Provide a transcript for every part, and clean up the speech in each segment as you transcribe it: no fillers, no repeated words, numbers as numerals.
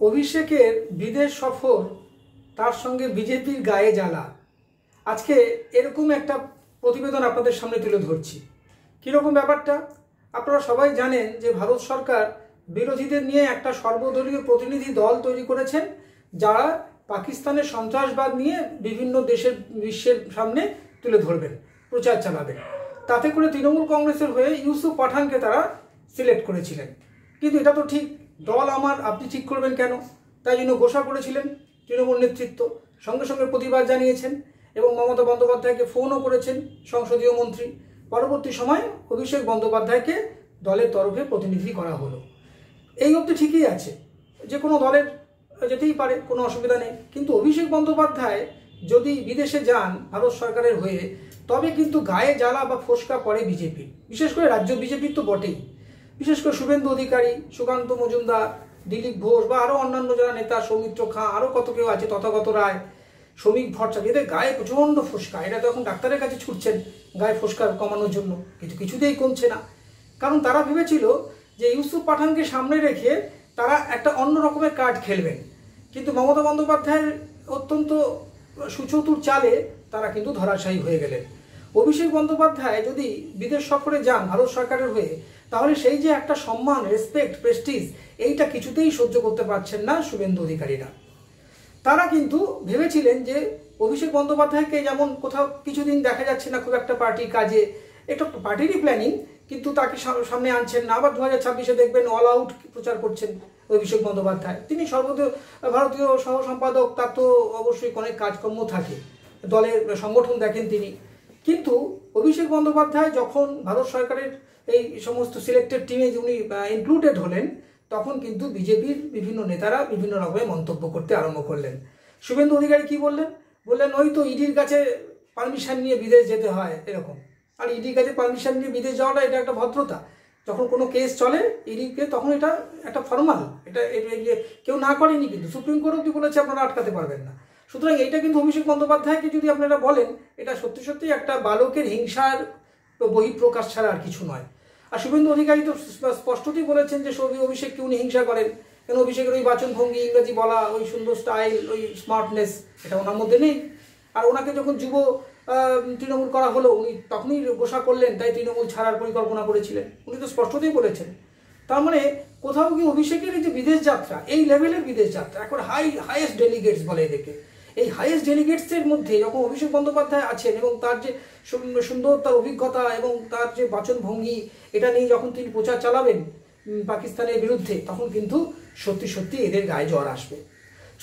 অভিষেকের বিদেশ সফর, তার সঙ্গে বিজেপির গায়ে জ্বালা। আজকে এরকম একটা প্রতিবেদন আপনাদের সামনে তুলে ধরছি। কীরকম ব্যাপারটা আপনারা সবাই জানেন যে ভারত সরকার বিরোধীদের নিয়ে একটা সর্বদলীয় প্রতিনিধি দল তৈরি করেছেন, যারা পাকিস্তানের সন্ত্রাসবাদ নিয়ে বিভিন্ন বিশ্বের সামনে তুলে ধরবেন, প্রচার চালাবেন। তাতে করে তৃণমূল কংগ্রেসের হয়ে ইউসুফ পাঠানকে তারা সিলেক্ট করেছিলেন। কিন্তু এটা তো ঠিক দল আমার, আপনি ঠিক করবেন কেন? তাই জন্য ঘোষণা করেছিলেন তৃণমূল নেতৃত্ব, সঙ্গে সঙ্গে প্রতিবাদ জানিয়েছেন এবং মমতা বন্দ্যোপাধ্যায়কে ফোনও করেছেন সংসদীয় মন্ত্রী। পরবর্তী সময় অভিষেক বন্দ্যোপাধ্যায়কে দলের তরফে প্রতিনিধি করা হলো। এই অবধি ঠিকই আছে, যে কোনো দলের যেতেই পারে, কোনো অসুবিধা নেই। কিন্তু অভিষেক বন্দ্যোপাধ্যায় যদি বিদেশে যান ভারত সরকারের হয়ে, তবে কিন্তু গায়ে জ্বালা বা ফোসকা পড়ে বিজেপির, বিশেষ করে রাজ্য বিজেপির তো বটেই। বিশেষ করে শুভেন্দু অধিকারী, সুকান্ত মজুমদার, দিলীপ ঘোষ বা আরও অন্যান্য যারা নেতা, সৌমিত্র খাঁ, আরও কত কেউ আছে, তথাগত রায়, শ্রমিক ভট্টাচার্য, এদের গায়ে প্রচণ্ড ফোসকা। এটা তো এখন ডাক্তারের কাছে ছুটছেন গায়ে ফোসকা কমানোর জন্য, কিন্তু কিছুতেই কমছে না। কারণ তারা ভেবেছিল যে ইউসুফ পাঠানকে সামনে রেখে তারা একটা অন্য রকমের কার্ড খেলবেন, কিন্তু মমতা বন্দ্যোপাধ্যায়ের অত্যন্ত সুচতুর চালে তারা কিন্তু ধরাশায়ী হয়ে গেলেন। অভিষেক বন্দ্যোপাধ্যায় যদি বিদেশ সফরে যান ভারত সরকারের হয়ে, তাহলে সেই যে একটা সম্মান, রেসপেক্ট, প্রেস্টিজ, এইটা কিছুতেই সহ্য করতে পারছেন না শুভেন্দু অধিকারীরা। তারা কিন্তু ভেবেছিলেন যে অভিষেক বন্দ্যোপাধ্যায়কে যেমন কোথাও কিছুদিন দেখা যাচ্ছে না খুব একটা পার্টির কাজে, একটা পার্টিরই প্ল্যানিং, কিন্তু তাকে সামনে আনছেন না। আবার 2026-এ দেখবেন অল আউট প্রচার করছেন অভিষেক বন্দ্যোপাধ্যায়। তিনি ভারতীয় সহ সম্পাদক, তার তো অবশ্যই অনেক কাজকর্ম থাকে, দলের সংগঠন দেখেন তিনি। কিন্তু অভিষেক বন্দ্যোপাধ্যায় যখন ভারত সরকারের এই সমস্ত সিলেক্টেড টিমে উনি ইনক্লুডেড হলেন, তখন কিন্তু বিজেপির বিভিন্ন নেতারা বিভিন্ন রকমের মন্তব্য করতে আরম্ভ করলেন। শুভেন্দু অধিকারী কি বললেন? ওই তো ইডির কাছে পারমিশন নিয়ে বিদেশ যেতে হয় এরকম। আর ইডির কাছে পারমিশন নিয়ে বিদেশ যাওয়াটা এটা একটা ভদ্রতা। যখন কোনো কেস চলে ইডিকে, তখন এটা একটা ফর্মাল, এটা কেউ না করেনি, কিন্তু সুপ্রিম কোর্ট অব্দি বলেছে আপনারা আটকাতে পারবেন না। সুতরাং এইটা কিন্তু অভিষেক বন্দ্যোপাধ্যায়কে যদি আপনারা বলেন, এটা সত্যি সত্যি একটা বালকের হিংসার বহিঃপ্রকাশ ছাড়া আর কিছু নয়। আর শুভেন্দু অধিকারী তো স্পষ্টতই বলেছেন যে অভিষেককে উনি হিংসা করেন, কেন অভিষেকের ওই বাচনভঙ্গি, ইংরেজি বলা, ওই সুন্দর স্টাইল, ওই স্মার্টনেস, এটা ওনার মধ্যে নেই। আর ওনাকে যখন যুব তৃণমূল করা হলো, উনি তখনই ঘোষণা করলেন, তাই তৃণমূল ছাড়ার পরিকল্পনা করেছিলেন, উনি তো স্পষ্টতই বলেছেন। তার মানে কোথাও কি অভিষেকের এই যে বিদেশ যাত্রা, এই লেভেলের বিদেশ যাত্রা, এখন হাইয়েস্ট ডেলিগেটস বলে এদেরকে, এই হাইয়েস্ট ডেলিগেটসের মধ্যে যখন অভিষেক বন্দ্যোপাধ্যায় আছেন এবং তার যে সুন্দর তার অভিজ্ঞতা এবং তার যে বাচনভঙ্গি, এটা নিয়ে যখন তিনি প্রচার চালাবেন পাকিস্তানের বিরুদ্ধে, তখন কিন্তু সত্যি সত্যি এদের গায়ে জ্বর আসবে।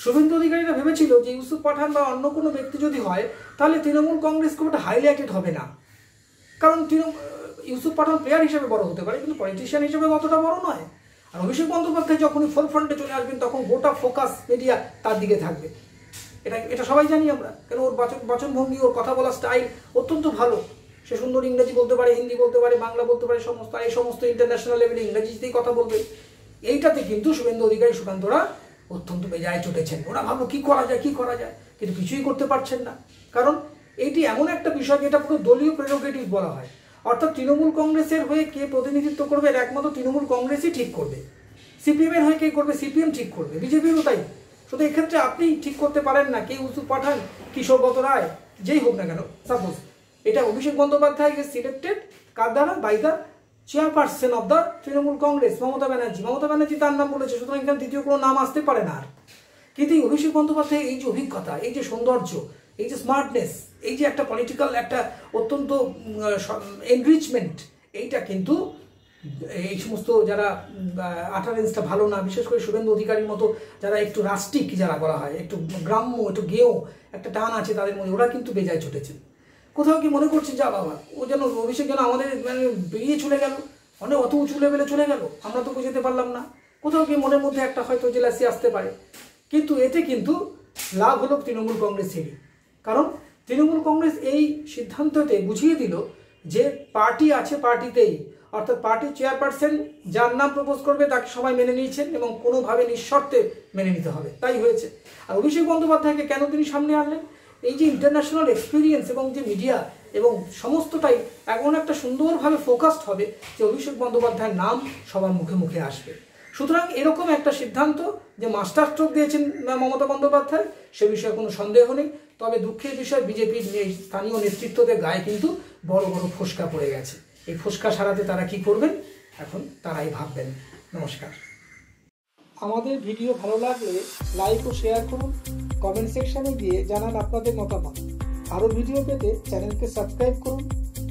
শুভেন্দু অধিকারীরা ভেবেছিল যে ইউসুফ পাঠান বা অন্য কোনো ব্যক্তি যদি হয়, তাহলে তৃণমূল কংগ্রেস খুব একটা হাইলাইটেড হবে না। কারণ ইউসুফ পাঠান প্লেয়ার হিসেবে বড় হতে পারে, কিন্তু পলিটিশিয়ান হিসেবে অতটা বড় নয়। আর অভিষেক বন্দ্যোপাধ্যায় যখনই ফোর ফ্রন্টে চলে আসবেন, তখন গোটা ফোকাস মিডিয়া তার দিকে থাকবে। এটা সবাই জানি আমরা, কেন ওর বাচনভঙ্গি, ওর কথা বলার স্টাইল অত্যন্ত ভালো। সে সুন্দর ইংরেজি বলতে পারে, হিন্দি বলতে পারে, বাংলা বলতে পারে, এই সমস্ত ইন্টারন্যাশনাল লেভেলে ইংরেজিতেই কথা বলবে। এইটাতে কিন্তু শুভেন্দু অধিকারী, সুকান্তরা অত্যন্ত বেজায় চটেছেন। ওরা ভাবলো কি করা যায়, কিন্তু কিছুই করতে পারছেন না। কারণ এইটি এমন একটা বিষয় যেটা পুরো দলীয় প্রেরোগেটিভ বলা হয়, অর্থাৎ তৃণমূল কংগ্রেসের হয়ে কে প্রতিনিধিত্ব করবে, এর একমাত্র তৃণমূল কংগ্রেসই ঠিক করবে। সিপিএম এর হয়ে কে করবে, সিপিএম ঠিক করবে, বিজেপিরও তাই। শুধু এক্ষেত্রে আপনি ঠিক করতে পারেন না কে ইউসুফ পাঠান, কি সৌগত রায়, যেই হোক না কেন। সাপোজ এটা অভিষেক বন্দ্যোপাধ্যায় সিলেক্টেড কার দ্বারা, by the chairperson of the Trinamool Congress, Mamata Banerjee তার নাম বলেছে, সুতরাং এখানে দ্বিতীয় কোনো নাম আসতে পারে না আর। কিন্তু এই অভিষেক বন্দ্যোপাধ্যায় এই যে অভিজ্ঞতা, এই যে সৌন্দর্য, এই যে স্মার্টনেস, এই যে একটা পলিটিক্যাল একটা অত্যন্ত এনরিচমেন্ট, এইটা কিন্তু এই সমস্ত যারা আটারেন্সটা ভালো না, বিশেষ করে শুভেন্দু অধিকারীর মতো যারা একটু রাস্টিক যারা বলা হয়, একটু গ্রাম্য, একটু গেঁয়ো একটা টান আছে তাদের মধ্যে, ওরা কিন্তু বেজায় চটেছেন। কোথাও কি মনে করছেন যা বাবা, ও যেন অভিষেক যেন আমাদের বেরিয়ে চলে গেল, অনেক অত উঁচু লেভেলে চলে গেল, আমরা তো বুঝতে পারলাম না। কোথাও কি মনের মধ্যে একটা হয়তো জেলাসি আসতে পারে। কিন্তু এতে কিন্তু লাভ হলো তৃণমূল কংগ্রেসেরই। কারণ তৃণমূল কংগ্রেস এই সিদ্ধান্ততে বুঝিয়ে দিল যে পার্টি আছে পার্টিতেই, অর্থাৎ পার্টির চেয়ারপারসন যার নাম প্রপোজ করবে তাকে সবাই মেনে নিয়েছেন এবং কোনোভাবে নিঃশর্তে মেনে নিতে হবে, তাই হয়েছে। আর অভিষেক বন্দ্যোপাধ্যায়কে কেন তিনি সামনে আনলেন? এই যে ইন্টারন্যাশনাল এক্সপিরিয়েন্স এবং যে মিডিয়া এবং সমস্তটাই এমন একটা সুন্দরভাবে ফোকাসড হবে যে অভিষেক বন্দ্যোপাধ্যায়ের নাম সবার মুখে মুখে আসবে। সুতরাং এরকম একটা সিদ্ধান্ত যে মাস্টার স্ট্রোক দিয়েছেন মমতা বন্দ্যোপাধ্যায়, সে বিষয়ে কোনো সন্দেহ নেই। তবে দুঃখের বিষয়, বিজেপির স্থানীয় নেতৃত্বদের গায়ে কিন্তু বড় বড় ফোসকা পড়ে গেছে। এই ফোসকা সারাতে তারা কি করবেন এখন তারাই ভাববেন। নমস্কার। আমাদের ভিডিও ভালো লাগলে লাইক ও শেয়ার করুন, কমেন্ট সেকশনে গিয়ে জানান আপনাদের মতামত। আরও ভিডিও পেতে চ্যানেলকে সাবস্ক্রাইব করুন।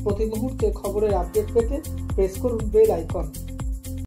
প্রতি মুহূর্তে খবরের আপডেট পেতে প্রেস করুন বেল আইকন।